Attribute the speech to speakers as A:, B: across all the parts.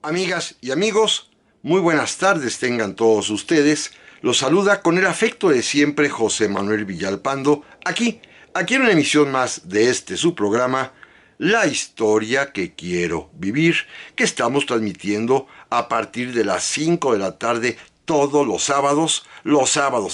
A: Amigas y amigos, muy buenas tardes tengan todos ustedes. Los saluda con el afecto de siempre José Manuel Villalpando, aquí en una emisión más de su programa, La historia que quiero vivir, que estamos transmitiendo a partir de las 5 de la tarde todos los sábados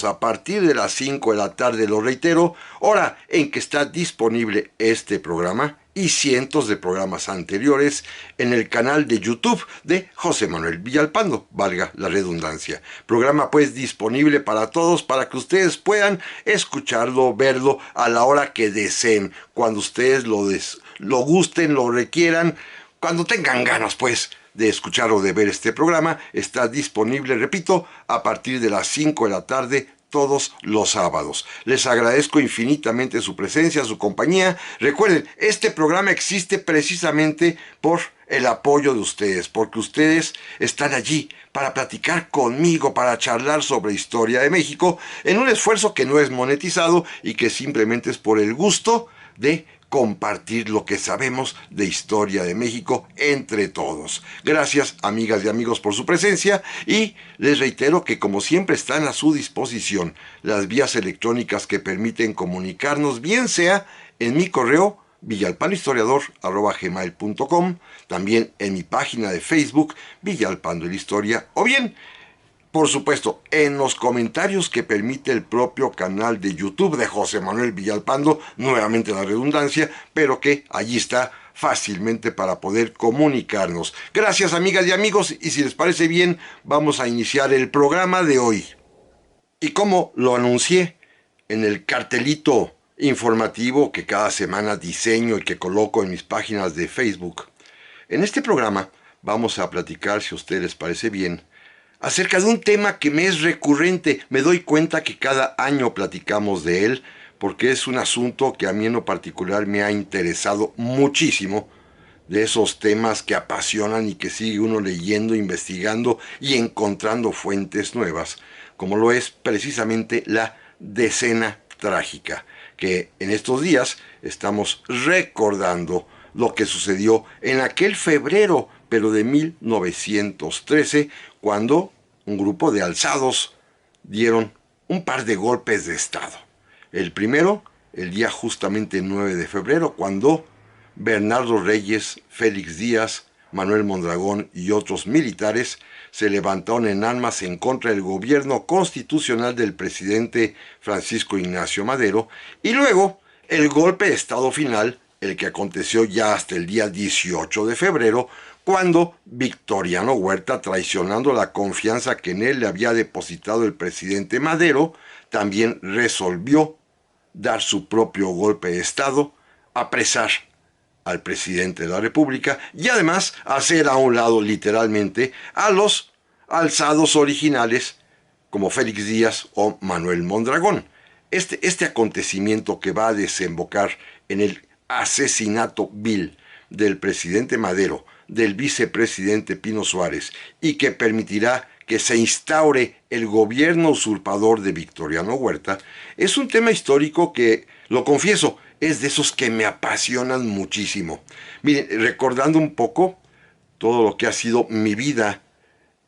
A: a partir de las 5 de la tarde, lo reitero, hora en que está disponible este programa y cientos de programas anteriores en el canal de YouTube de José Manuel Villalpando, valga la redundancia. Programa pues disponible para todos, para que ustedes puedan escucharlo, verlo a la hora que deseen, cuando ustedes lo gusten, lo requieran, cuando tengan ganas pues de escuchar o de ver este programa. Está disponible, repito, a partir de las 5 de la tarde todos los sábados. Les agradezco infinitamente su presencia, su compañía. Recuerden, este programa existe precisamente por el apoyo de ustedes, porque ustedes están allí para platicar conmigo, para charlar sobre historia de México, en un esfuerzo que no es monetizado y que simplemente es por el gusto de compartir lo que sabemos de historia de México entre todos. Gracias, amigas y amigos, por su presencia, y les reitero que como siempre están a su disposición las vías electrónicas que permiten comunicarnos, bien sea en mi correo villalpandohistoriador@gmail.com, también en mi página de Facebook Villalpando la Historia, o bien por supuesto, en los comentarios que permite el propio canal de YouTube de José Manuel Villalpando, nuevamente la redundancia, pero que allí está fácilmente para poder comunicarnos. Gracias, amigas y amigos, y si les parece bien, vamos a iniciar el programa de hoy. Y como lo anuncié en el cartelito informativo que cada semana diseño y que coloco en mis páginas de Facebook, en este programa vamos a platicar, si a ustedes les parece bien, acerca de un tema que me es recurrente. Me doy cuenta que cada año platicamos de él, porque es un asunto que a mí en lo particular me ha interesado muchísimo, de esos temas que apasionan y que sigue uno leyendo, investigando y encontrando fuentes nuevas, como lo es precisamente la decena trágica, que en estos días estamos recordando lo que sucedió en aquel febrero, pero de 1913, cuando un grupo de alzados dieron un par de golpes de Estado. El primero, el día justamente 9 de febrero, cuando Bernardo Reyes, Félix Díaz, Manuel Mondragón y otros militares se levantaron en armas en contra del gobierno constitucional del presidente Francisco Ignacio Madero, y luego el golpe de Estado final, el que aconteció ya hasta el día 18 de febrero, cuando Victoriano Huerta, traicionando la confianza que en él le había depositado el presidente Madero, también resolvió dar su propio golpe de Estado, apresar al presidente de la República y además hacer a un lado literalmente a los alzados originales como Félix Díaz o Manuel Mondragón. Este acontecimiento que va a desembocar en el asesinato vil del presidente Madero, del vicepresidente Pino Suárez, y que permitirá que se instaure el gobierno usurpador de Victoriano Huerta, es un tema histórico que, lo confieso, es de esos que me apasionan muchísimo. Miren, recordando un poco todo lo que ha sido mi vida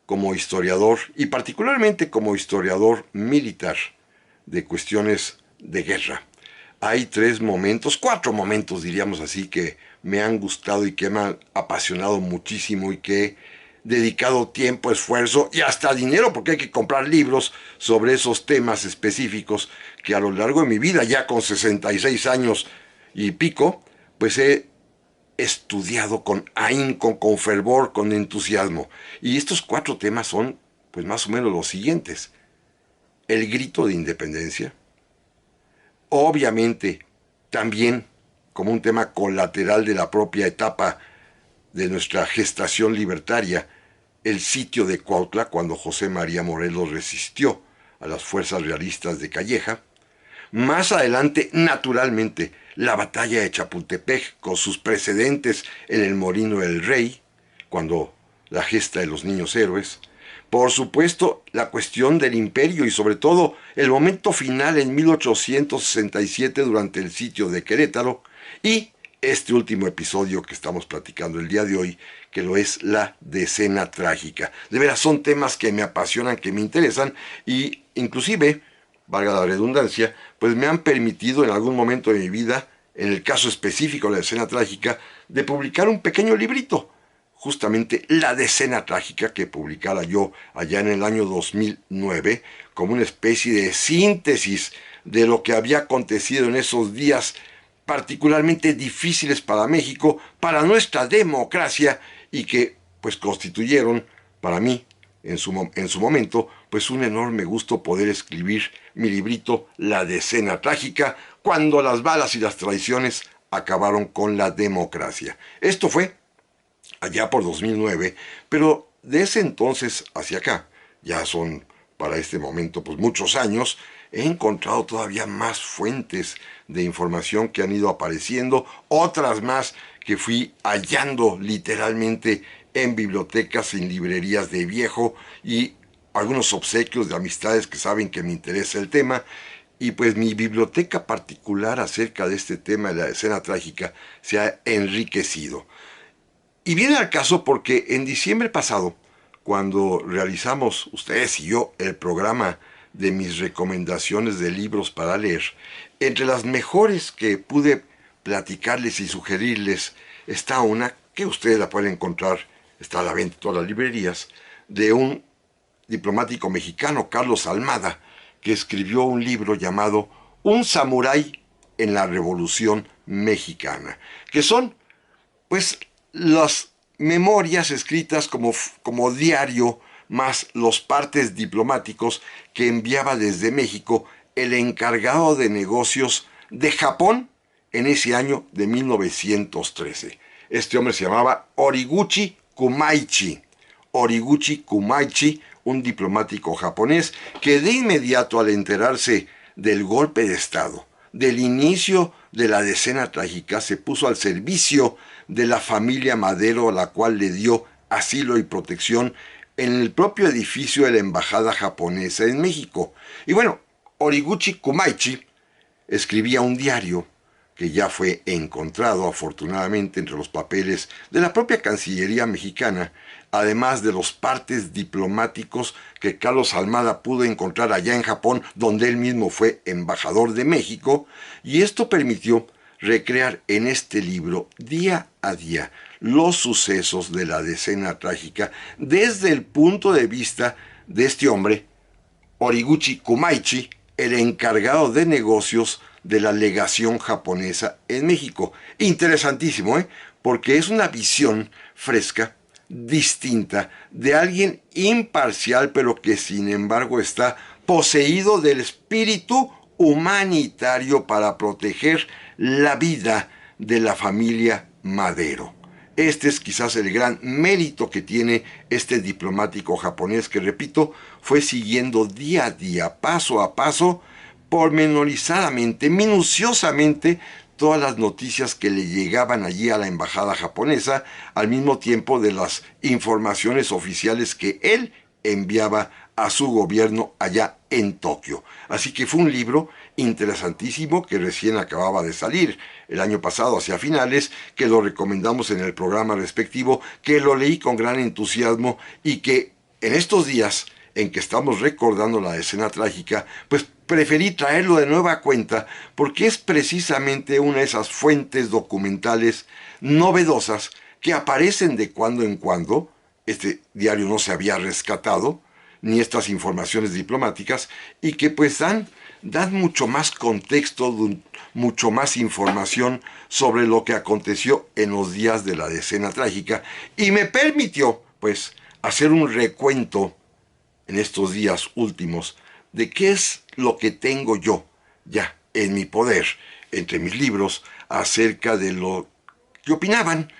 A: como historiador, y particularmente como historiador militar de cuestiones de guerra, hay cuatro momentos diríamos así, que me han gustado y que me han apasionado muchísimo y que he dedicado tiempo, esfuerzo y hasta dinero, porque hay que comprar libros sobre esos temas específicos que a lo largo de mi vida, ya con 66 años y pico, pues he estudiado con ahínco, con fervor, con entusiasmo. Y estos cuatro temas son, pues más o menos los siguientes: el grito de independencia, obviamente también como un tema colateral de la propia etapa de nuestra gestación libertaria, el sitio de Cuautla, cuando José María Morelos resistió a las fuerzas realistas de Calleja. Más adelante, naturalmente, la batalla de Chapultepec, con sus precedentes en el Molino del Rey, cuando la gesta de los niños héroes. Por supuesto, la cuestión del imperio y sobre todo el momento final en 1867 durante el sitio de Querétaro, y este último episodio que estamos platicando el día de hoy, que lo es la decena trágica. De veras, son temas que me apasionan, que me interesan, y inclusive, valga la redundancia, pues me han permitido en algún momento de mi vida, en el caso específico de la decena trágica, de publicar un pequeño librito, justamente La decena trágica, que publicara yo allá en el año 2009, como una especie de síntesis de lo que había acontecido en esos días particularmente difíciles para México, para nuestra democracia, y que pues constituyeron para mí en su momento pues un enorme gusto poder escribir mi librito La decena trágica, cuando las balas y las traiciones acabaron con la democracia. Esto fue allá por 2009, pero de ese entonces hacia acá, ya son para este momento pues muchos años, he encontrado todavía más fuentes de información que han ido apareciendo, otras más que fui hallando literalmente en bibliotecas, en librerías de viejo, y algunos obsequios de amistades que saben que me interesa el tema. Y pues mi biblioteca particular acerca de este tema de la escena trágica se ha enriquecido. Y viene al caso porque en diciembre pasado, cuando realizamos ustedes y yo el programa de mis recomendaciones de libros para leer, entre las mejores que pude platicarles y sugerirles está una que ustedes la pueden encontrar, está a la venta en todas las librerías, de un diplomático mexicano, Carlos Almada, que escribió un libro llamado Un samurái en la Revolución Mexicana, que son pues las memorias escritas como diario, más los partes diplomáticos que enviaba desde México el encargado de negocios de Japón en ese año de 1913. Este hombre se llamaba Horiguchi Kumaichi. Horiguchi Kumaichi, un diplomático japonés que de inmediato, al enterarse del golpe de Estado, del inicio de la decena trágica, se puso al servicio de la familia Madero, a la cual le dio asilo y protección en el propio edificio de la embajada japonesa en México. Y bueno, Horiguchi Kumaichi escribía un diario que ya fue encontrado afortunadamente entre los papeles de la propia Cancillería mexicana, además de los partes diplomáticos que Carlos Almada pudo encontrar allá en Japón, donde él mismo fue embajador de México, y esto permitió recrear en este libro día a día los sucesos de la decena trágica desde el punto de vista de este hombre, Horiguchi Kumaichi, el encargado de negocios de la legación japonesa en México. Interesantísimo, ¿eh? Porque es una visión fresca, distinta, de alguien imparcial, pero que sin embargo está poseído del espíritu humanitario para proteger la vida de la familia Madero. Este es quizás el gran mérito que tiene este diplomático japonés que, repito, fue siguiendo día a día, paso a paso, pormenorizadamente, minuciosamente, todas las noticias que le llegaban allí a la embajada japonesa, al mismo tiempo de las informaciones oficiales que él enviaba a su gobierno allá en Tokio. Así que fue un libro interesantísimo que recién acababa de salir el año pasado, hacia finales, que lo recomendamos en el programa respectivo, que lo leí con gran entusiasmo y que en estos días en que estamos recordando la escena trágica, pues preferí traerlo de nueva cuenta porque es precisamente una de esas fuentes documentales novedosas que aparecen de cuando en cuando. Este diario no se había rescatado, ni estas informaciones diplomáticas, y que pues dan mucho más contexto, mucho más información sobre lo que aconteció en los días de la decena trágica, y me permitió pues hacer un recuento en estos días últimos de qué es lo que tengo yo ya en mi poder, entre mis libros, acerca de lo que opinaban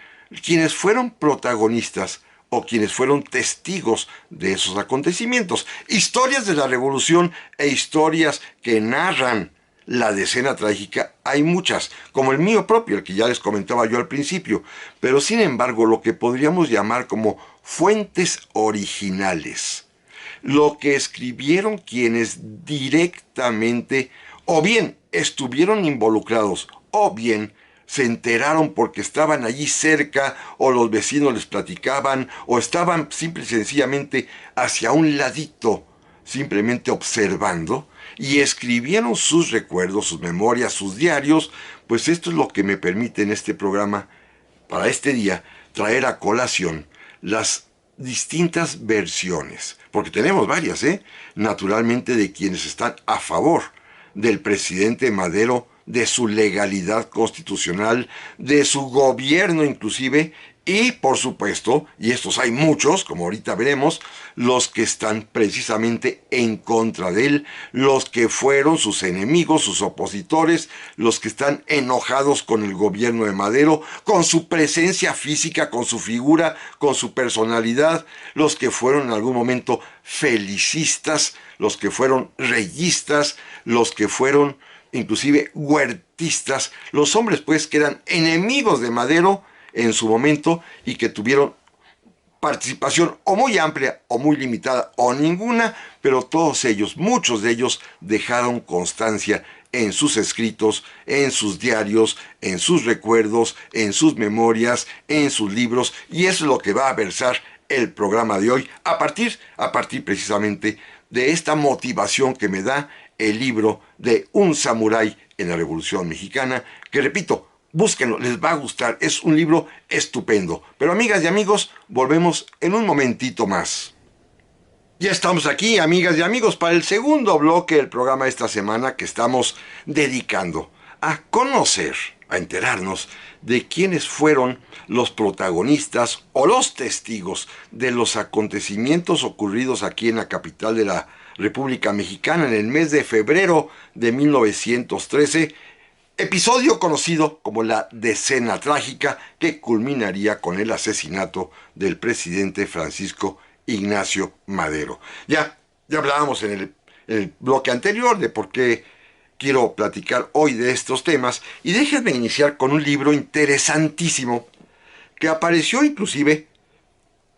A: quienes fueron protagonistas o quienes fueron testigos de esos acontecimientos. Historias de la revolución e historias que narran la decena trágica hay muchas, como el mío propio, el que ya les comentaba yo al principio, pero sin embargo lo que podríamos llamar como fuentes originales, lo que escribieron quienes directamente o bien estuvieron involucrados o bien se enteraron porque estaban allí cerca, o los vecinos les platicaban, o estaban simple y sencillamente hacia un ladito, simplemente observando, y escribieron sus recuerdos, sus memorias, sus diarios. Pues esto es lo que me permite en este programa, para este día, traer a colación las distintas versiones, porque tenemos varias, naturalmente, de quienes están a favor del presidente Madero, de su legalidad constitucional, de su gobierno inclusive, y por supuesto, y estos hay muchos, como ahorita veremos, los que están precisamente en contra de él, los que fueron sus enemigos, sus opositores, los que están enojados con el gobierno de Madero, con su presencia física, con su figura, con su personalidad, los que fueron en algún momento felicistas, los que fueron reyistas, los que fueron inclusive huertistas, los hombres pues que eran enemigos de Madero en su momento y que tuvieron participación o muy amplia o muy limitada o ninguna, pero todos ellos, muchos de ellos, dejaron constancia en sus escritos, en sus diarios, en sus recuerdos, en sus memorias, en sus libros, y eso es lo que va a versar el programa de hoy, a partir precisamente de esta motivación que me da el libro de Un samurái en la Revolución Mexicana, que repito, búsquenlo, les va a gustar, es un libro estupendo. Pero amigas y amigos, volvemos en un momentito más. Ya estamos aquí, amigas y amigos, para el segundo bloque del programa esta semana, que estamos dedicando a conocer, a enterarnos de quiénes fueron los protagonistas o los testigos de los acontecimientos ocurridos aquí en la capital de la República Mexicana en el mes de febrero de 1913, episodio conocido como la Decena Trágica, que culminaría con el asesinato del presidente Francisco Ignacio Madero. Ya hablábamos en el bloque anterior de por qué quiero platicar hoy de estos temas, y déjenme iniciar con un libro interesantísimo que apareció inclusive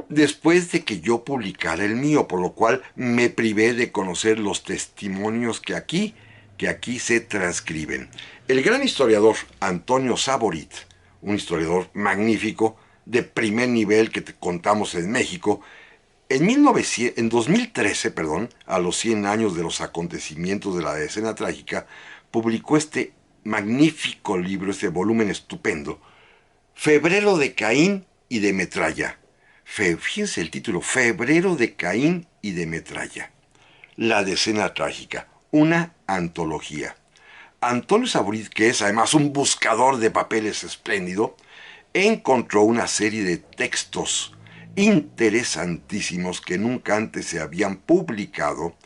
A: después de que yo publicara el mío, por lo cual me privé de conocer los testimonios que aquí se transcriben. El gran historiador Antonio Saborit, un historiador magnífico, de primer nivel que te contamos en México, en 2013, a los 100 años de los acontecimientos de la Decena Trágica, publicó este magnífico libro, este volumen estupendo, Febrero de Caín y de Metralla. Fíjense el título, Febrero de Caín y de Metralla. La Decena Trágica, una antología. Antonio Saborit, que es además un buscador de papeles espléndido, encontró una serie de textos interesantísimos que nunca antes se habían publicado,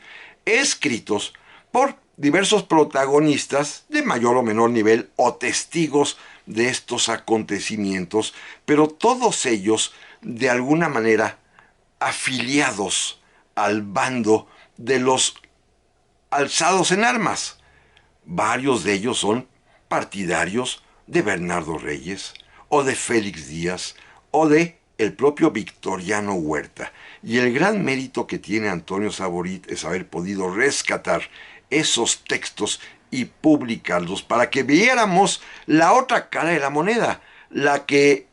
A: escritos por diversos protagonistas de mayor o menor nivel o testigos de estos acontecimientos, pero todos ellos de alguna manera afiliados al bando de los alzados en armas. Varios de ellos son partidarios de Bernardo Reyes, o de Félix Díaz, o de el propio Victoriano Huerta. Y el gran mérito que tiene Antonio Saborit es haber podido rescatar esos textos y publicarlos para que viéramos la otra cara de la moneda, la que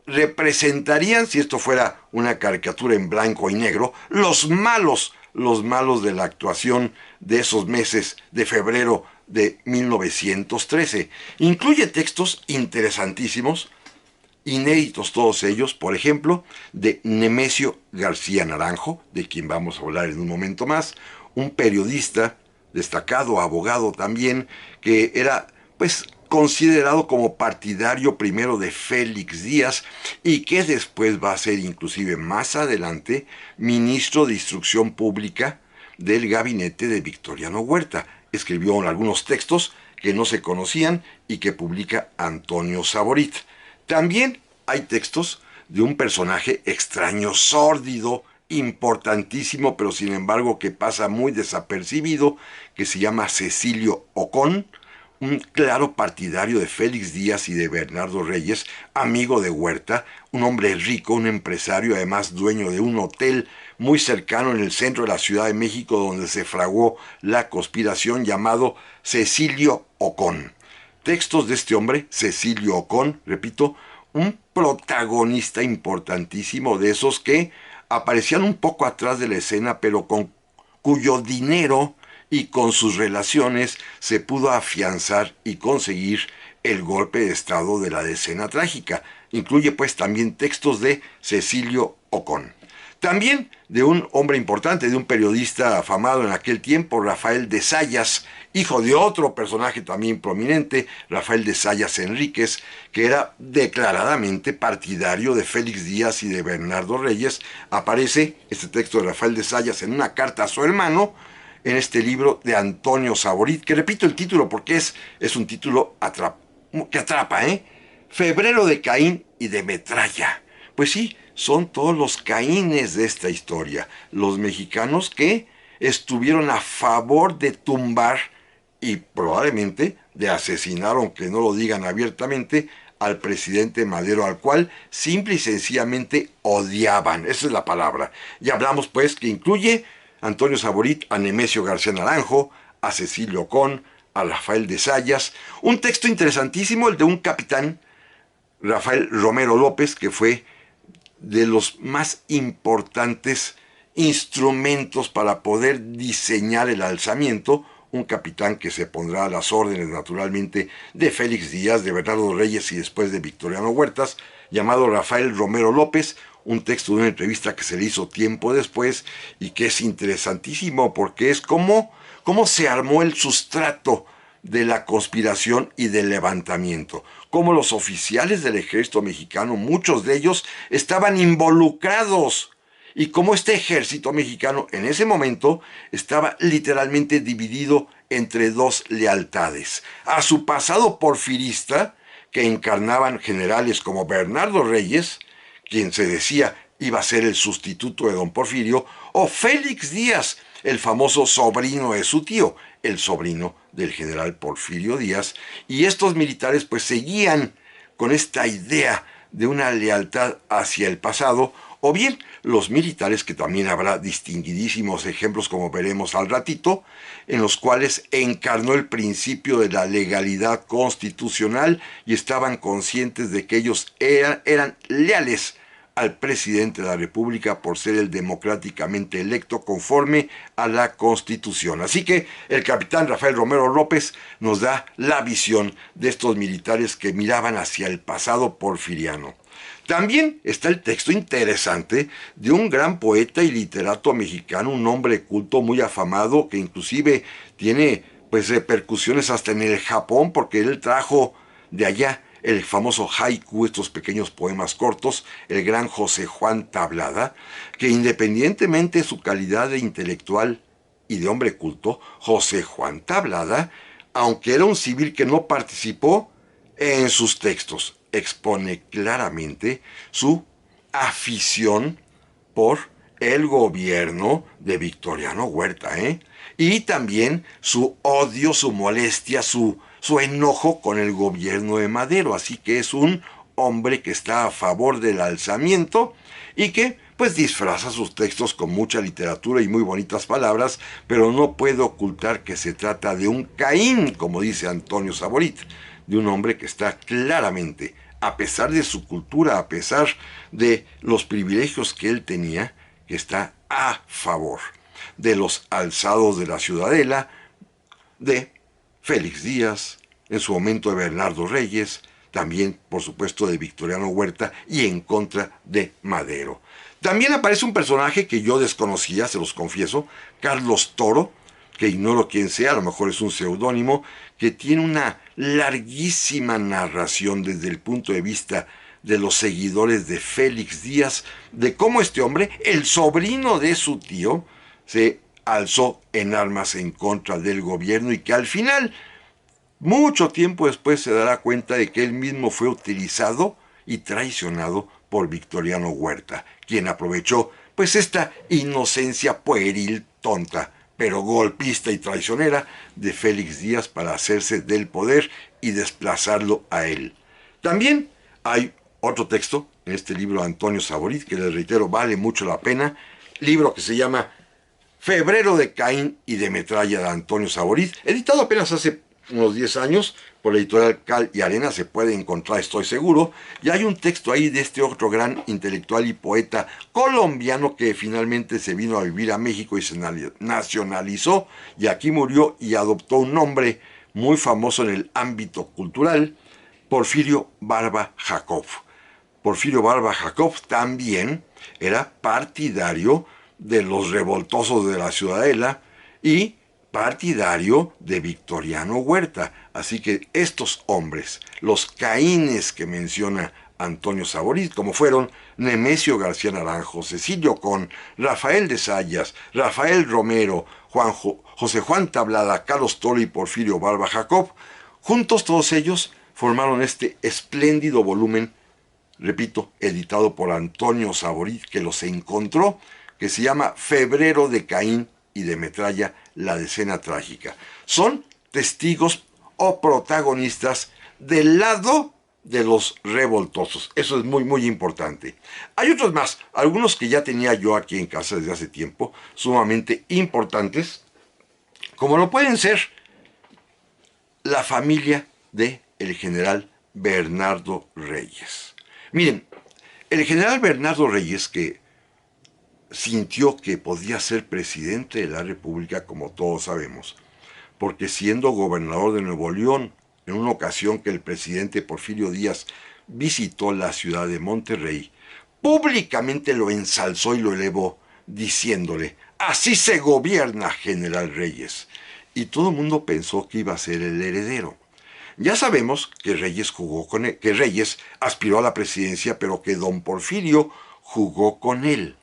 A: representarían, si esto fuera una caricatura en blanco y negro, los malos de la actuación de esos meses de febrero de 1913. Incluye textos interesantísimos, inéditos todos ellos, por ejemplo, de Nemesio García Naranjo, de quien vamos a hablar en un momento más, un periodista destacado, abogado también, que era pues considerado como partidario primero de Félix Díaz y que después va a ser inclusive más adelante ministro de Instrucción Pública del gabinete de Victoriano Huerta. Escribió algunos textos que no se conocían y que publica Antonio Saborit. También hay textos de un personaje extraño, sórdido, importantísimo, pero sin embargo que pasa muy desapercibido, que se llama Cecilio Ocón, un claro partidario de Félix Díaz y de Bernardo Reyes, amigo de Huerta, un hombre rico, un empresario, además dueño de un hotel muy cercano en el centro de la Ciudad de México, donde se fraguó la conspiración, llamado Cecilio Ocón. textos de este hombre, Cecilio Ocón, repito, un protagonista importantísimo de esos que aparecían un poco atrás de la escena, pero con cuyo dinero y con sus relaciones se pudo afianzar y conseguir el golpe de estado de la decena trágica. Incluye pues también textos de Cecilio Ocón. También de un hombre importante, de un periodista afamado en aquel tiempo, Rafael de Zayas, hijo de otro personaje también prominente, Rafael de Zayas Enríquez, que era declaradamente partidario de Félix Díaz y de Bernardo Reyes. Aparece este texto de Rafael de Zayas en una carta a su hermano, en este libro de Antonio Saborit, que repito el título porque es un título que atrapa, ¿eh? Febrero de Caín y de Metralla. Pues sí, son todos los Caínes de esta historia, los mexicanos que estuvieron a favor de tumbar y probablemente de asesinar, aunque no lo digan abiertamente, al presidente Madero, al cual simple y sencillamente odiaban. Esa es la palabra. Y hablamos pues que incluye Antonio Saborit, a Nemesio García Naranjo, a Cecilio Ocón, a Rafael de Zayas. Un texto interesantísimo, el de un capitán, Rafael Romero López, que fue de los más importantes instrumentos para poder diseñar el alzamiento, un capitán que se pondrá a las órdenes naturalmente de Félix Díaz, de Bernardo Reyes y después de Victoriano Huertas, llamado Rafael Romero López, un texto de una entrevista que se le hizo tiempo después y que es interesantísimo porque es cómo se armó el sustrato de la conspiración y del levantamiento, cómo los oficiales del ejército mexicano, muchos de ellos, estaban involucrados y cómo este ejército mexicano en ese momento estaba literalmente dividido entre dos lealtades: a su pasado porfirista, que encarnaban generales como Bernardo Reyes, quien se decía iba a ser el sustituto de don Porfirio, o Félix Díaz, el famoso sobrino de su tío, el sobrino del general Porfirio Díaz, y estos militares pues seguían con esta idea de una lealtad hacia el pasado, o bien los militares, que también habrá distinguidísimos ejemplos como veremos al ratito, en los cuales encarnó el principio de la legalidad constitucional y estaban conscientes de que ellos eran leales al presidente de la República por ser el democráticamente electo conforme a la Constitución. Así que el capitán Rafael Romero López nos da la visión de estos militares que miraban hacia el pasado porfiriano. También está el texto interesante de un gran poeta y literato mexicano, un hombre culto muy afamado, que inclusive tiene pues repercusiones hasta en el Japón, porque él trajo de allá el famoso haiku, estos pequeños poemas cortos, el gran José Juan Tablada, que independientemente de su calidad de intelectual y de hombre culto, José Juan Tablada, aunque era un civil que no participó, en sus textos expone claramente su afición por el gobierno de Victoriano Huerta, y también su odio, su molestia, su enojo con el gobierno de Madero. Así que es un hombre que está a favor del alzamiento y que pues disfraza sus textos con mucha literatura y muy bonitas palabras, pero no puede ocultar que se trata de un Caín, como dice Antonio Saborit, de un hombre que está claramente, a pesar de su cultura, a pesar de los privilegios que él tenía, que está a favor de los alzados de la Ciudadela, de Félix Díaz, en su momento de Bernardo Reyes, también, por supuesto, de Victoriano Huerta y en contra de Madero. También aparece un personaje que yo desconocía, se los confieso, Carlos Toro, que ignoro quién sea, a lo mejor es un seudónimo, que tiene una larguísima narración desde el punto de vista de los seguidores de Félix Díaz, de cómo este hombre, el sobrino de su tío, se alzó en armas en contra del gobierno y que al final, mucho tiempo después, se dará cuenta de que él mismo fue utilizado y traicionado por Victoriano Huerta, quien aprovechó pues esta inocencia pueril, tonta, pero golpista y traicionera de Félix Díaz para hacerse del poder y desplazarlo a él. También hay otro texto en este libro de Antonio Saborit, que les reitero vale mucho la pena, libro que se llama Febrero de Caín y de Metralla, de Antonio Saborit, editado apenas hace unos 10 años, por la editorial Cal y Arena se puede encontrar, estoy seguro, y hay un texto ahí de este otro gran intelectual y poeta colombiano que finalmente se vino a vivir a México y se nacionalizó, y aquí murió y adoptó un nombre muy famoso en el ámbito cultural, Porfirio Barba Jacob. Porfirio Barba Jacob también era partidario de los revoltosos de la Ciudadela y partidario de Victoriano Huerta. Así que estos hombres, los caínes que menciona Antonio Saborit, como fueron Nemesio García Naranjo, Cecilio Con, Rafael de Sayas, Rafael Romero, José Juan Tablada, Carlos Toro y Porfirio Barba Jacob, juntos todos ellos formaron este espléndido volumen, repito, editado por Antonio Saborit, que los encontró, que se llama Febrero de Caín y de Metralla, la decena trágica. Son testigos o protagonistas del lado de los revoltosos. Eso es muy, muy importante. Hay otros más, algunos que ya tenía yo aquí en casa desde hace tiempo, sumamente importantes, como lo pueden ser la familia de el general Bernardo Reyes. Miren, el general Bernardo Reyes, que sintió que podía ser presidente de la República, como todos sabemos, porque siendo gobernador de Nuevo León, en una ocasión que el presidente Porfirio Díaz visitó la ciudad de Monterrey, públicamente lo ensalzó y lo elevó, diciéndole: así se gobierna, general Reyes. Y todo el mundo pensó que iba a ser el heredero. Ya sabemos que que Reyes aspiró a la presidencia, pero que don Porfirio jugó con él,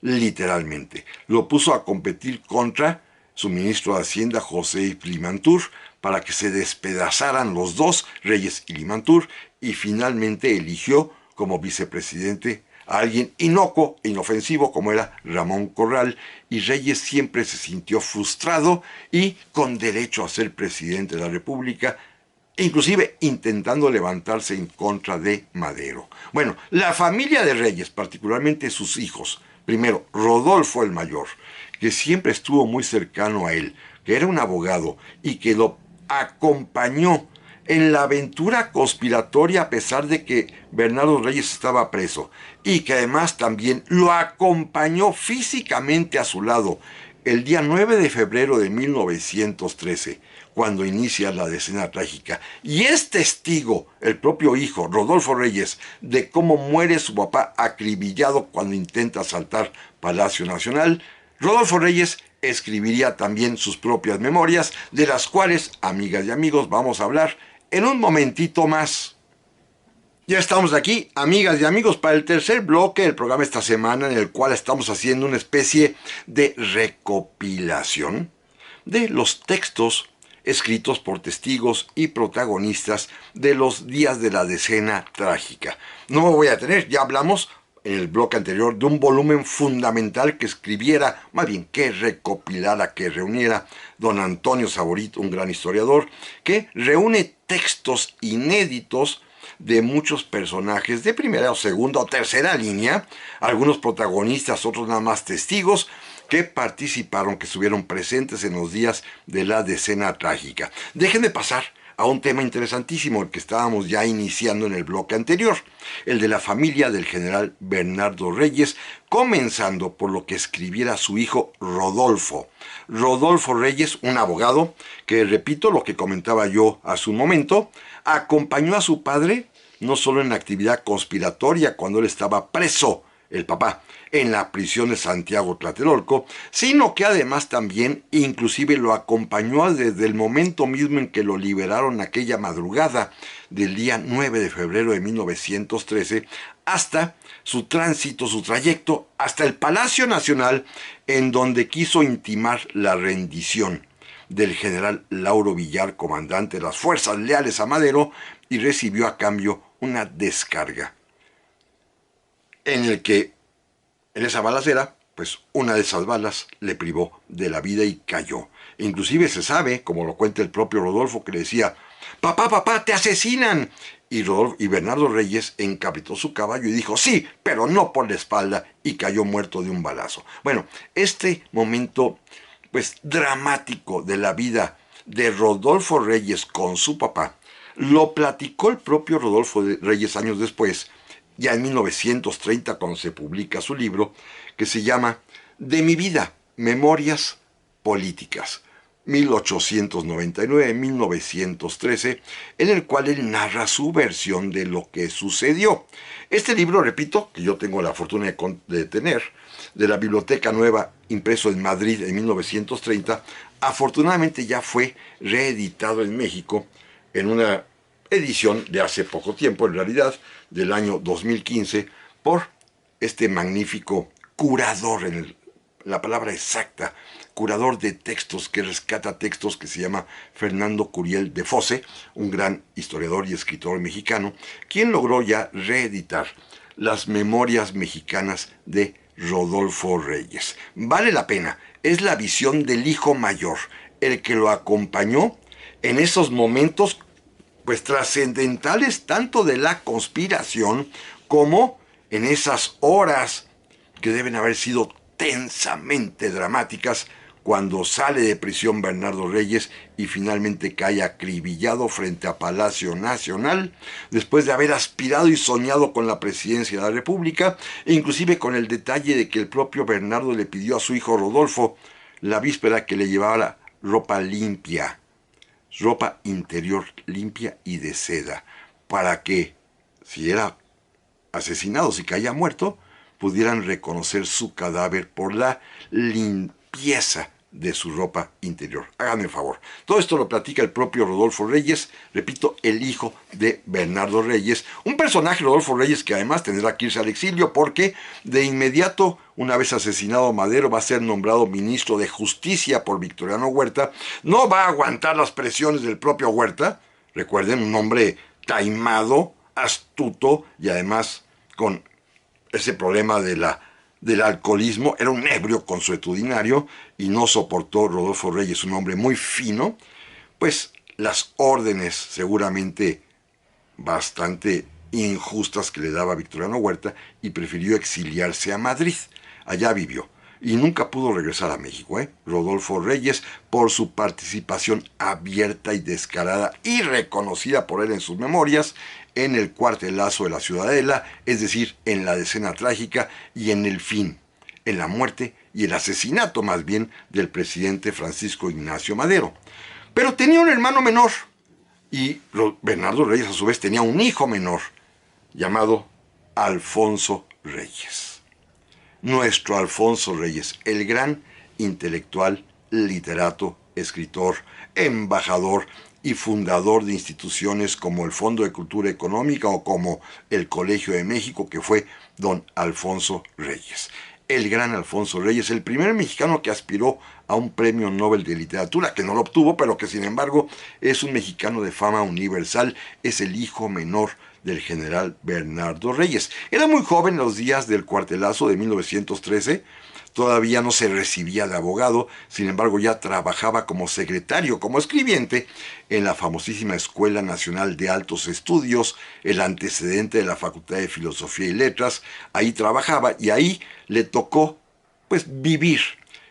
A: literalmente. Lo puso a competir contra su ministro de Hacienda, José Limantur, para que se despedazaran los dos, Reyes y Limantur, y finalmente eligió como vicepresidente a alguien inocuo e inofensivo como era Ramón Corral, y Reyes siempre se sintió frustrado y con derecho a ser presidente de la República, inclusive intentando levantarse en contra de Madero. Bueno, la familia de Reyes, particularmente sus hijos, primero Rodolfo el mayor, que siempre estuvo muy cercano a él, que era un abogado y que lo acompañó en la aventura conspiratoria a pesar de que Bernardo Reyes estaba preso, y que además también lo acompañó físicamente a su lado el día 9 de febrero de 1913, cuando inicia la decena trágica, y es testigo el propio hijo, Rodolfo Reyes, de cómo muere su papá acribillado cuando intenta asaltar Palacio Nacional. Rodolfo Reyes escribiría también sus propias memorias, de las cuales, amigas y amigos, vamos a hablar en un momentito más. Ya estamos aquí, amigas y amigos, para el tercer bloque del programa esta semana, en el cual estamos haciendo una especie de recopilación de los textos escritos por testigos y protagonistas de los días de la decena trágica. No me voy a tener, ya hablamos en el bloque anterior de un volumen fundamental que escribiera, más bien que recopilara, que reuniera don Antonio Saborit, un gran historiador, que reúne textos inéditos de muchos personajes de primera o segunda o tercera línea, algunos protagonistas, otros nada más testigos, que participaron, que estuvieron presentes en los días de la decena trágica. Déjenme pasar a un tema interesantísimo, el que estábamos ya iniciando en el bloque anterior, el de la familia del general Bernardo Reyes, comenzando por lo que escribiera su hijo Rodolfo. Rodolfo Reyes, un abogado, que repito lo que comentaba yo hace un momento, acompañó a su padre no solo en la actividad conspiratoria cuando él estaba preso, el papá, en la prisión de Santiago Tlatelolco, sino que además también inclusive lo acompañó desde el momento mismo en que lo liberaron aquella madrugada del día 9 de febrero de 1913 hasta su tránsito, su trayecto hasta el Palacio Nacional, en donde quiso intimar la rendición del general Lauro Villar, comandante de las fuerzas leales a Madero, y recibió a cambio una descarga en el que, en esa balacera, pues una de esas balas le privó de la vida y cayó. Inclusive se sabe, como lo cuenta el propio Rodolfo, que le decía: papá, papá, te asesinan. Y Bernardo Reyes encapritó su caballo y dijo: sí, pero no por la espalda, y cayó muerto de un balazo. Bueno, este momento pues dramático de la vida de Rodolfo Reyes con su papá, lo platicó el propio Rodolfo Reyes años después, ya en 1930, cuando se publica su libro, que se llama De mi vida, Memorias Políticas, 1899-1913, en el cual él narra su versión de lo que sucedió. Este libro, repito, que yo tengo la fortuna de tener, de la Biblioteca Nueva, impreso en Madrid en 1930, afortunadamente ya fue reeditado en México en una edición de hace poco tiempo, en realidad, del año 2015, por este magnífico curador, la palabra exacta, curador de textos, que rescata textos, que se llama Fernando Curiel de Foce, un gran historiador y escritor mexicano, quien logró ya reeditar las memorias mexicanas de Rodolfo Reyes. Vale la pena, es la visión del hijo mayor, el que lo acompañó en esos momentos pues trascendentales tanto de la conspiración como en esas horas que deben haber sido tensamente dramáticas cuando sale de prisión Bernardo Reyes y finalmente cae acribillado frente a Palacio Nacional, después de haber aspirado y soñado con la presidencia de la República, e inclusive con el detalle de que el propio Bernardo le pidió a su hijo Rodolfo la víspera que le llevara ropa limpia, ropa interior limpia y de seda, para que, si era asesinado, si caía muerto, pudieran reconocer su cadáver por la limpieza de su ropa interior. Háganme el favor. Todo esto lo platica el propio Rodolfo Reyes, repito, el hijo de Bernardo Reyes, un personaje, Rodolfo Reyes, que además tendrá que irse al exilio porque de inmediato, una vez asesinado Madero, va a ser nombrado ministro de Justicia por Victoriano Huerta. No va a aguantar las presiones del propio Huerta, recuerden, un hombre taimado, astuto y además con ese problema del alcoholismo. Era un ebrio consuetudinario y no soportó Rodolfo Reyes, un hombre muy fino, pues las órdenes seguramente bastante injustas que le daba Victoriano Huerta, y prefirió exiliarse a Madrid. Allá vivió y nunca pudo regresar a México, Rodolfo Reyes, por su participación abierta y descarada y reconocida por él en sus memorias en el cuartelazo de la Ciudadela, es decir, en la decena trágica y en el fin, en la muerte y el asesinato más bien del presidente Francisco Ignacio Madero. Pero tenía un hermano menor, y Bernardo Reyes a su vez tenía un hijo menor, llamado Alfonso Reyes. Nuestro Alfonso Reyes, el gran intelectual, literato, escritor, embajador y fundador de instituciones como el Fondo de Cultura Económica o como el Colegio de México, que fue don Alfonso Reyes. El gran Alfonso Reyes, el primer mexicano que aspiró a un premio Nobel de Literatura, que no lo obtuvo, pero que sin embargo es un mexicano de fama universal, es el hijo menor del general Bernardo Reyes. Era muy joven en los días del cuartelazo de 1913, todavía no se recibía de abogado, sin embargo ya trabajaba como secretario, como escribiente, en la famosísima Escuela Nacional de Altos Estudios, el antecedente de la Facultad de Filosofía y Letras. Ahí trabajaba y ahí le tocó, pues, vivir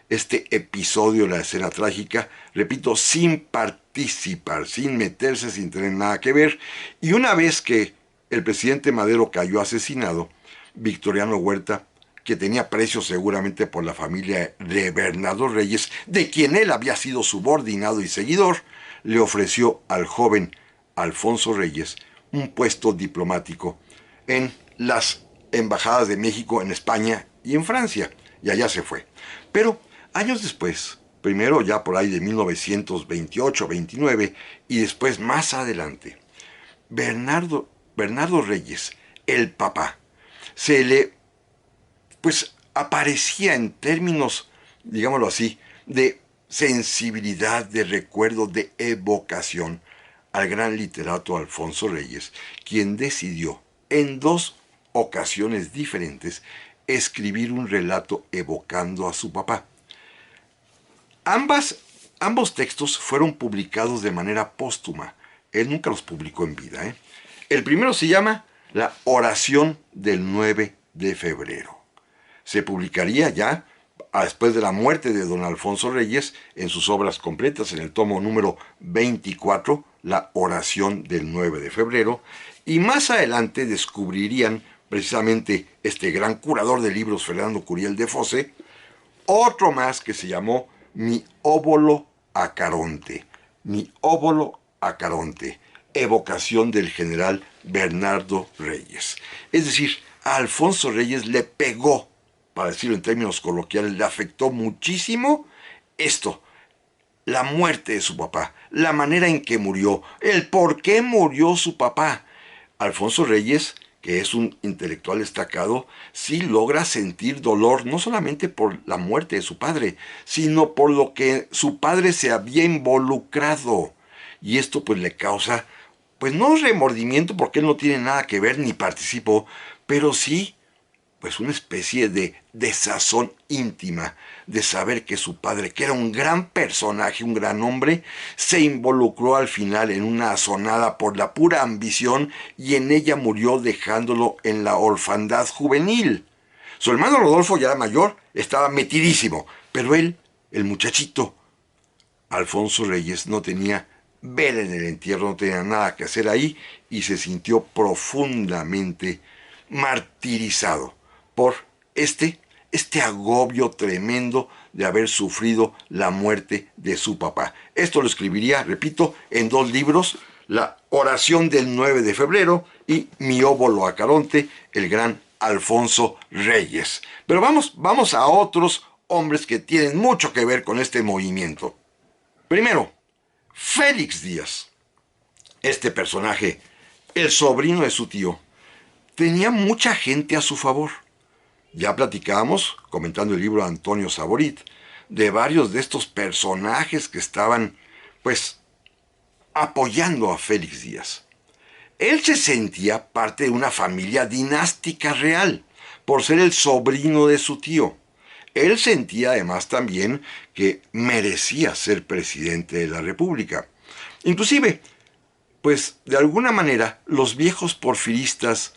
A: este episodio de la escena trágica, repito, sin participar, sin meterse, sin tener nada que ver. Y una vez que el presidente Madero cayó asesinado, Victoriano Huerta, que tenía precio seguramente por la familia de Bernardo Reyes, de quien él había sido subordinado y seguidor, le ofreció al joven Alfonso Reyes un puesto diplomático en las embajadas de México en España y en Francia, y allá se fue. Pero años después, primero ya por ahí de 1928-29, y después más adelante, Bernardo Reyes, el papá, se le pues aparecía en términos, digámoslo así, de sensibilidad, de recuerdo, de evocación al gran literato Alfonso Reyes, quien decidió en dos ocasiones diferentes escribir un relato evocando a su papá. Ambos textos fueron publicados de manera póstuma. Él nunca los publicó en vida. El primero se llama La oración del 9 de febrero. Se publicaría ya después de la muerte de don Alfonso Reyes, en sus obras completas, en el tomo número 24, La oración del 9 de febrero, y más adelante descubrirían precisamente este gran curador de libros, Fernando Curiel de Foce, otro más que se llamó Mi óbolo a Caronte. Mi óbolo a Caronte, evocación del general Bernardo Reyes. Es decir, a Alfonso Reyes le pegó, para decirlo en términos coloquiales, le afectó muchísimo esto, la muerte de su papá, la manera en que murió, el por qué murió su papá. Alfonso Reyes, que es un intelectual destacado, sí logra sentir dolor no solamente por la muerte de su padre, sino por lo que su padre se había involucrado. Y esto pues le causa, pues no remordimiento porque él no tiene nada que ver ni participó, pero sí pues una especie de desazón íntima de saber que su padre, que era un gran personaje, un gran hombre, se involucró al final en una asonada por la pura ambición y en ella murió dejándolo en la orfandad juvenil. Su hermano Rodolfo ya era mayor, estaba metidísimo, pero él, el muchachito, Alfonso Reyes, no tenía vela en el entierro, no tenía nada que hacer ahí y se sintió profundamente martirizado por este agobio tremendo de haber sufrido la muerte de su papá. Esto lo escribiría, repito, en 2 libros, La oración del 9 de febrero y Mi óbolo a Caronte, el gran Alfonso Reyes. Pero vamos a otros hombres que tienen mucho que ver con este movimiento. Primero, Félix Díaz. Este personaje, el sobrino de su tío, tenía mucha gente a su favor. Ya platicábamos, comentando el libro de Antonio Saborit, de varios de estos personajes que estaban, pues, apoyando a Félix Díaz. Él se sentía parte de una familia dinástica real, por ser el sobrino de su tío. Él sentía además también que merecía ser presidente de la República. Inclusive, pues, de alguna manera, los viejos porfiristas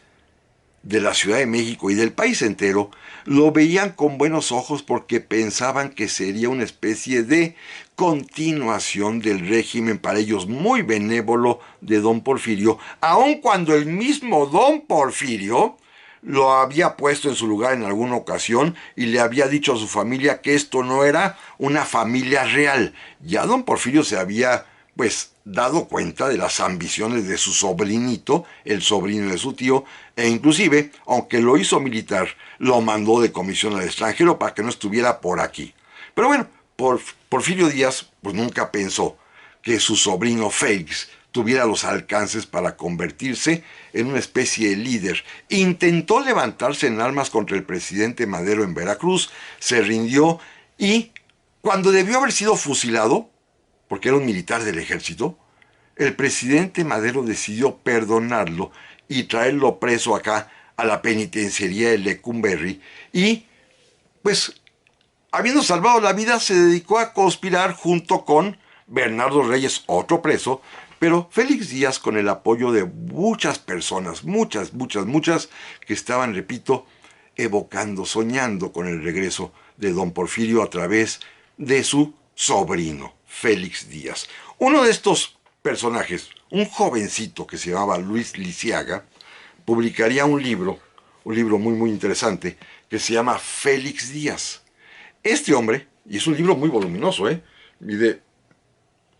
A: de la Ciudad de México y del país entero lo veían con buenos ojos porque pensaban que sería una especie de continuación del régimen para ellos muy benévolo de don Porfirio, aun cuando el mismo don Porfirio lo había puesto en su lugar en alguna ocasión y le había dicho a su familia que esto no era una familia real. Ya don Porfirio se había pues dado cuenta de las ambiciones de su sobrinito, el sobrino de su tío, e inclusive, aunque lo hizo militar, lo mandó de comisión al extranjero para que no estuviera por aquí. Pero bueno, Porfirio Díaz pues nunca pensó que su sobrino Félix tuviera los alcances para convertirse en una especie de líder. Intentó levantarse en armas contra el presidente Madero en Veracruz, se rindió y, cuando debió haber sido fusilado, porque era un militar del ejército, el presidente Madero decidió perdonarlo y traerlo preso acá a la penitenciaría de Lecumberri y, pues, habiendo salvado la vida, se dedicó a conspirar junto con Bernardo Reyes, otro preso, pero Félix Díaz, con el apoyo de muchas personas, muchas, que estaban, repito, evocando, soñando con el regreso de don Porfirio a través de su sobrino, Félix Díaz. Uno de estos personajes, un jovencito que se llamaba Luis Lisiaga, publicaría un libro muy interesante, que se llama Félix Díaz. Este hombre, y es un libro muy voluminoso,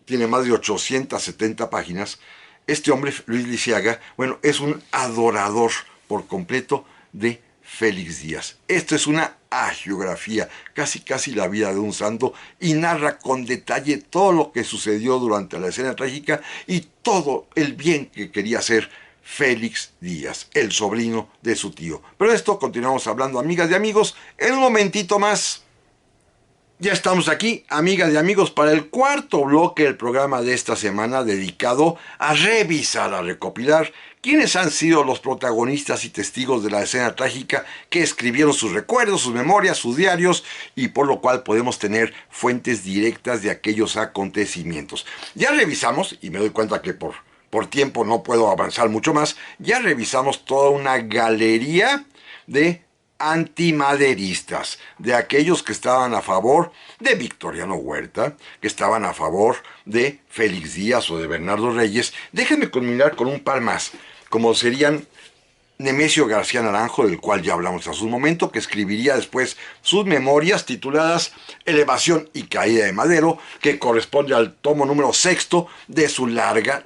A: tiene más de 870 páginas, este hombre, Luis Lisiaga, bueno, es un adorador por completo de Félix Díaz. Esto es una hagiografía, casi la vida de un santo, y narra con detalle todo lo que sucedió durante la escena trágica y todo el bien que quería hacer Félix Díaz, el sobrino de su tío. Pero de esto continuamos hablando, amigas y amigos, en un momentito más. Ya estamos aquí, amigas y amigos, para el cuarto bloque del programa de esta semana dedicado a revisar, a recopilar quiénes han sido los protagonistas y testigos de la escena trágica que escribieron sus recuerdos, sus memorias, sus diarios y por lo cual podemos tener fuentes directas de aquellos acontecimientos. Ya revisamos, y me doy cuenta que por tiempo no puedo avanzar mucho más, ya revisamos toda una galería de antimaderistas, de aquellos que estaban a favor de Victoriano Huerta, que estaban a favor de Félix Díaz o de Bernardo Reyes. Déjenme culminar con un par más, como serían Nemesio García Naranjo, del cual ya hablamos hace un momento, que escribiría después sus memorias tituladas Elevación y Caída de Madero, que corresponde al tomo número 6 de su larga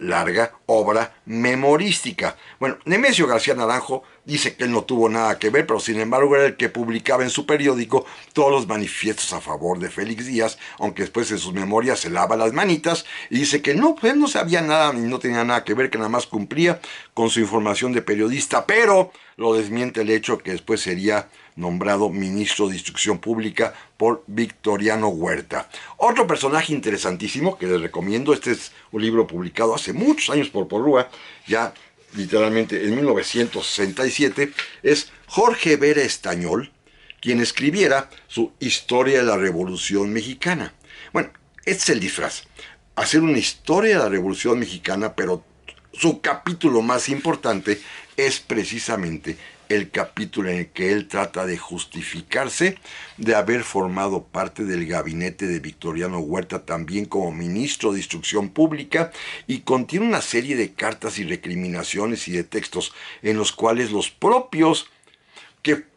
A: obra memorística. Bueno, Nemesio García Naranjo dice que él no tuvo nada que ver, pero sin embargo era el que publicaba en su periódico todos los manifiestos a favor de Félix Díaz, aunque después en sus memorias se lava las manitas y dice que no, pues él no sabía nada ni no tenía nada que ver, que nada más cumplía con su información de periodista, pero lo desmiente el hecho que después sería nombrado ministro de Instrucción Pública por Victoriano Huerta. Otro personaje interesantísimo que les recomiendo, este es un libro publicado hace muchos años por Porrúa, ya literalmente en 1967, es Jorge Vera Estañol, quien escribiera su Historia de la Revolución Mexicana. Bueno, este es el disfraz, hacer una historia de la Revolución Mexicana, pero su capítulo más importante es precisamente el capítulo en el que él trata de justificarse de haber formado parte del gabinete de Victoriano Huerta también como ministro de Instrucción Pública, y contiene una serie de cartas y recriminaciones y de textos en los cuales los propios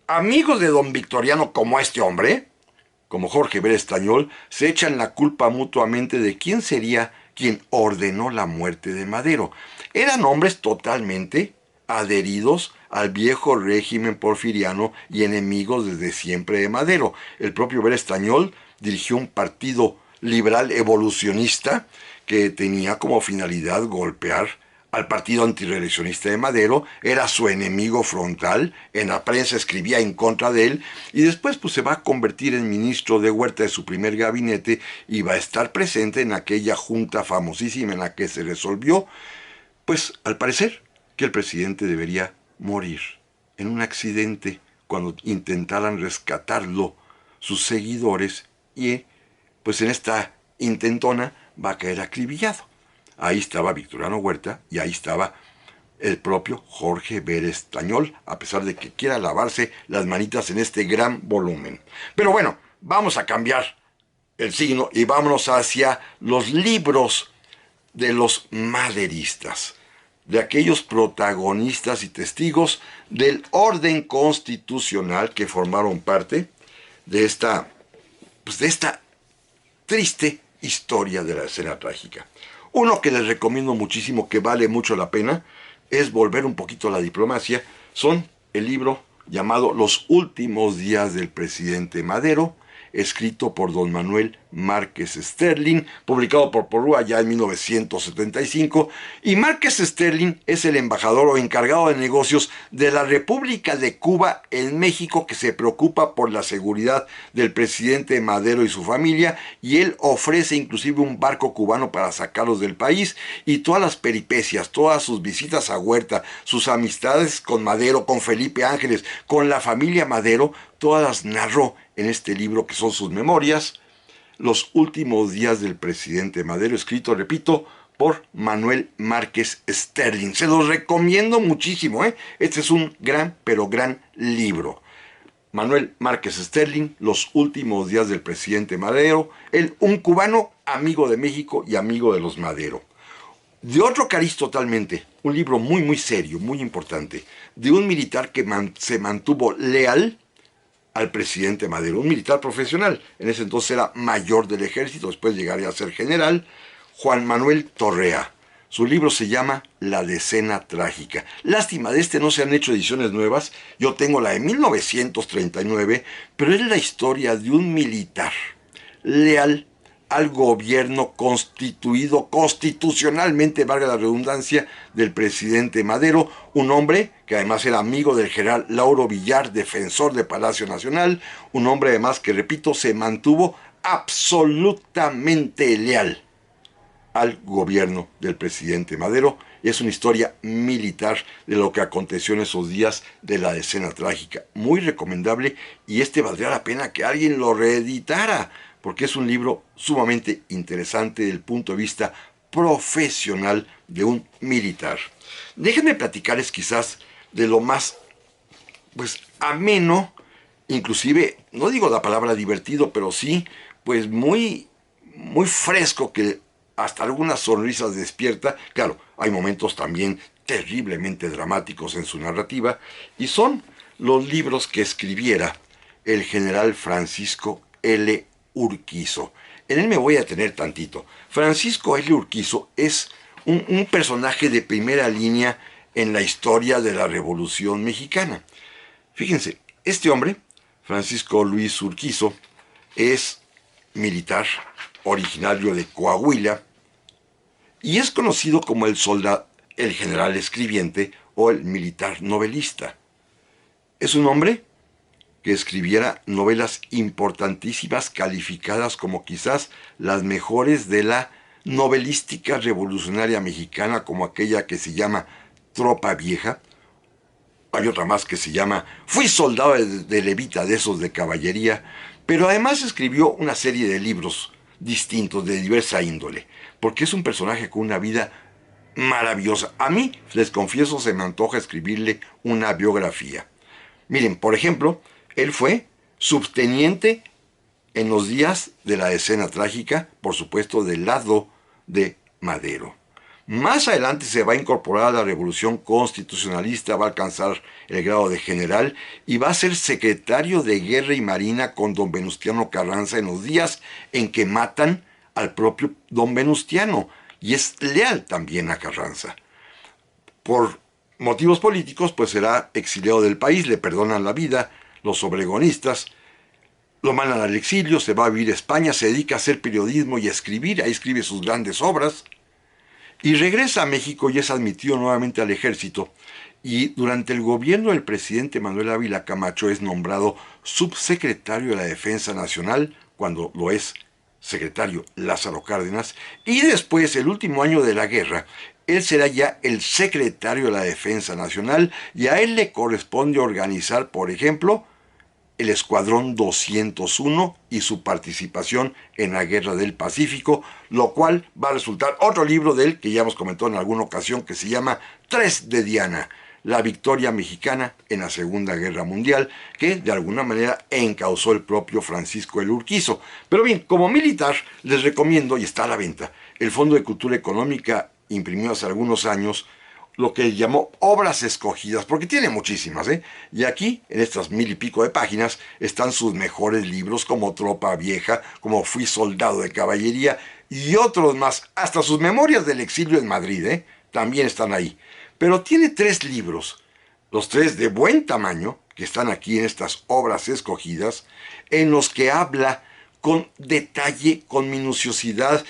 A: amigos de don Victoriano, como este hombre, como Jorge Vera Estañol, se echan la culpa mutuamente de quién sería quien ordenó la muerte de Madero. Eran hombres totalmente adheridos al viejo régimen porfiriano y enemigos desde siempre de Madero. El propio Vera Estañol dirigió un partido liberal evolucionista que tenía como finalidad golpear al partido antireeleccionista de Madero, era su enemigo frontal, en la prensa escribía en contra de él, y después pues se va a convertir en ministro de Huerta de su primer gabinete y va a estar presente en aquella junta famosísima en la que se resolvió, pues al parecer, que el presidente debería morir en un accidente cuando intentaran rescatarlo sus seguidores, y pues en esta intentona va a caer acribillado. Ahí estaba Victoriano Huerta y ahí estaba el propio Jorge Vera Estañol, a pesar de que quiera lavarse las manitas en este gran volumen. Pero bueno, vamos a cambiar el signo y vámonos hacia los libros de los maderistas, de aquellos protagonistas y testigos del orden constitucional que formaron parte de esta triste historia de la escena trágica. Uno que les recomiendo muchísimo, que vale mucho la pena, es volver un poquito a la diplomacia, son el libro llamado Los últimos días del presidente Madero, escrito por don Manuel Márquez Sterling, publicado por Porrúa ya en 1975, y Márquez Sterling es el embajador o encargado de negocios de la República de Cuba en México, que se preocupa por la seguridad del presidente Madero y su familia, y él ofrece inclusive un barco cubano para sacarlos del país, y todas las peripecias, todas sus visitas a Huerta, sus amistades con Madero, con Felipe Ángeles, con la familia Madero, todas las narró en este libro que son sus memorias, Los últimos días del presidente Madero, escrito, repito, por Manuel Márquez Sterling. Se los recomiendo muchísimo, ¿eh? Este es un gran, pero gran libro. Manuel Márquez Sterling, Los últimos días del presidente Madero, un cubano amigo de México y amigo de los Madero. De otro cariz totalmente, un libro muy, muy serio, muy importante, de un militar que se mantuvo leal al presidente Madero, un militar profesional. En ese entonces era mayor del ejército, después llegaría a ser general, Juan Manuel Torrea. Su libro se llama La Decena Trágica. Lástima, de este no se han hecho ediciones nuevas. Yo tengo la de 1939, pero es la historia de un militar leal al gobierno constituido constitucionalmente, valga la redundancia, del presidente Madero, un hombre que además era amigo del general Lauro Villar, defensor de Palacio Nacional, un hombre además que, repito, se mantuvo absolutamente leal al gobierno del presidente Madero. Es una historia militar de lo que aconteció en esos días de la Decena Trágica. Muy recomendable, y valdría la pena que alguien lo reeditara, porque es un libro sumamente interesante desde el punto de vista profesional de un militar. Déjenme platicarles quizás de lo más ameno inclusive, no digo la palabra divertido, pero sí, pues muy fresco, que hasta algunas sonrisas despierta. Claro, hay momentos también terriblemente dramáticos en su narrativa, y son los libros que escribiera el general Francisco L. Urquizo. En él me voy a detener tantito. Francisco L. Urquizo es un personaje de primera línea en la historia de la Revolución Mexicana. Fíjense, este hombre, Francisco Luis Urquizo, es militar originario de Coahuila y es conocido como el soldado, el general escribiente o el militar novelista. Es un hombre que escribiera novelas importantísimas calificadas como quizás las mejores de la novelística revolucionaria mexicana, como aquella que se llama Tropa Vieja. Hay otra más que se llama Fui soldado de levita, de esos de caballería, pero además escribió una serie de libros distintos de diversa índole, porque es un personaje con una vida maravillosa. A mí, les confieso, se me antoja escribirle una biografía. Miren, por ejemplo, él fue subteniente en los días de la escena trágica, por supuesto, del lado de Madero. Más adelante se va a incorporar a la revolución constitucionalista, va a alcanzar el grado de general y va a ser secretario de Guerra y Marina con don Venustiano Carranza en los días en que matan al propio don Venustiano, y es leal también a Carranza. Por motivos políticos, pues será exiliado del país, le perdonan la vida los obregonistas, lo mandan al exilio, se va a vivir a España, se dedica a hacer periodismo y a escribir, ahí escribe sus grandes obras, y regresa a México y es admitido nuevamente al ejército, y durante el gobierno del presidente Manuel Ávila Camacho es nombrado subsecretario de la Defensa Nacional, cuando lo es secretario Lázaro Cárdenas, y después, el último año de la guerra, él será ya el secretario de la Defensa Nacional, y a él le corresponde organizar, por ejemplo, el Escuadrón 201 y su participación en la Guerra del Pacífico, lo cual va a resultar otro libro de él que ya hemos comentado en alguna ocasión, que se llama Tres de Diana, la victoria mexicana en la Segunda Guerra Mundial, que de alguna manera encauzó el propio Francisco L. Urquizo. Pero bien, como militar les recomiendo, y está a la venta, el Fondo de Cultura Económica imprimió hace algunos años lo que llamó obras escogidas, porque tiene muchísimas, ¿eh? Y aquí, en estas 1000 y pico de páginas, están sus mejores libros, como Tropa Vieja, como Fui soldado de caballería, y otros más, hasta sus memorias del exilio en Madrid, ¿eh? También están ahí. Pero tiene 3 libros, los 3 de buen tamaño, que están aquí en estas obras escogidas, en los que habla con detalle, con minuciosidad,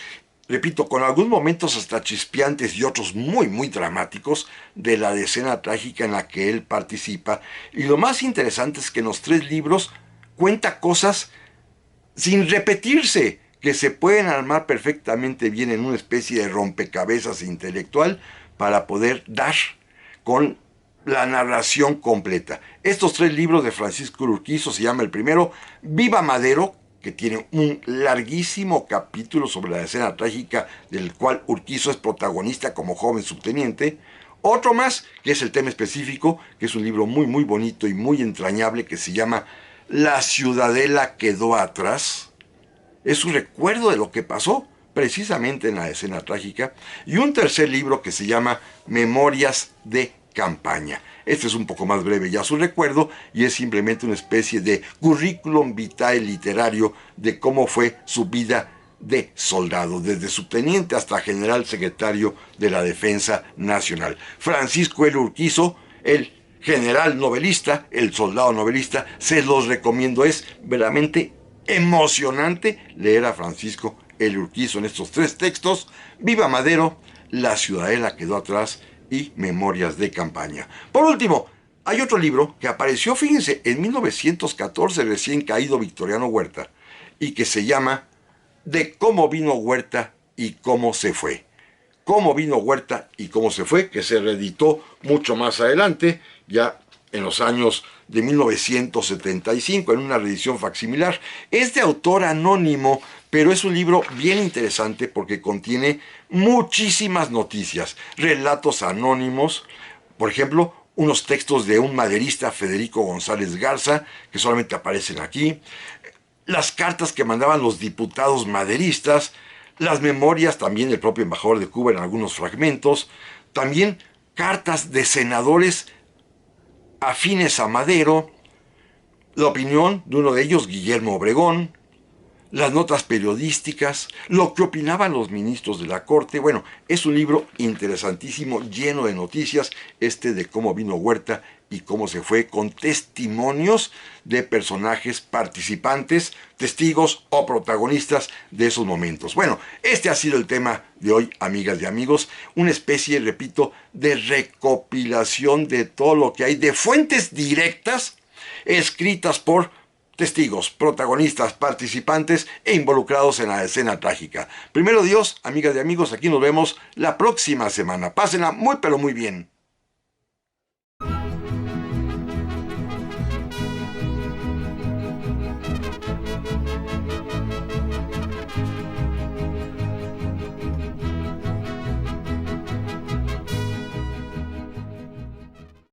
A: repito, con algunos momentos hasta chispeantes y otros muy dramáticos de la escena trágica en la que él participa. Y lo más interesante es que en los 3 libros cuenta cosas sin repetirse, que se pueden armar perfectamente bien en una especie de rompecabezas intelectual para poder dar con la narración completa. Estos 3 libros de Francisco Urquizo se llama el primero Viva Madero, que tiene un larguísimo capítulo sobre la escena trágica del cual Urquizo es protagonista como joven subteniente. Otro más, que es el tema específico, que es un libro muy bonito y muy entrañable, que se llama La ciudadela quedó atrás. Es un recuerdo de lo que pasó precisamente en la escena trágica. Y un tercer libro que se llama Memorias de campaña. Este es un poco más breve ya su recuerdo, y es simplemente una especie de currículum vitae literario de cómo fue su vida de soldado, desde subteniente hasta general secretario de la Defensa Nacional. Francisco L. Urquizo, el general novelista, el soldado novelista, se los recomiendo. Es verdaderamente emocionante leer a Francisco L. Urquizo en estos 3 textos: Viva Madero, La ciudadela quedó atrás y Memorias de campaña. Por último, hay otro libro que apareció, fíjense, en 1914, recién caído Victoriano Huerta, y que se llama De cómo vino Huerta y cómo se fue. Cómo vino Huerta y cómo se fue, que se reeditó mucho más adelante, ya en los años de 1975, en una reedición facsimilar. Es de autor anónimo, pero es un libro bien interesante porque contiene muchísimas noticias, relatos anónimos. Por ejemplo, unos textos de un maderista, Federico González Garza, que solamente aparecen aquí, las cartas que mandaban los diputados maderistas, las memorias también del propio embajador de Cuba en algunos fragmentos, también cartas de senadores afines a Madero, la opinión de uno de ellos, Guillermo Obregón, las notas periodísticas, lo que opinaban los ministros de la Corte. Bueno, es un libro interesantísimo, lleno de noticias, de cómo vino Huerta y cómo se fue, con testimonios de personajes participantes, testigos o protagonistas de esos momentos. Bueno, este ha sido el tema de hoy, amigas y amigos, una especie, repito, de recopilación de todo lo que hay, de fuentes directas, escritas por testigos, protagonistas, participantes e involucrados en la escena trágica. Primero Dios, amigas y amigos, aquí nos vemos la próxima semana. Pásenla muy pero muy bien.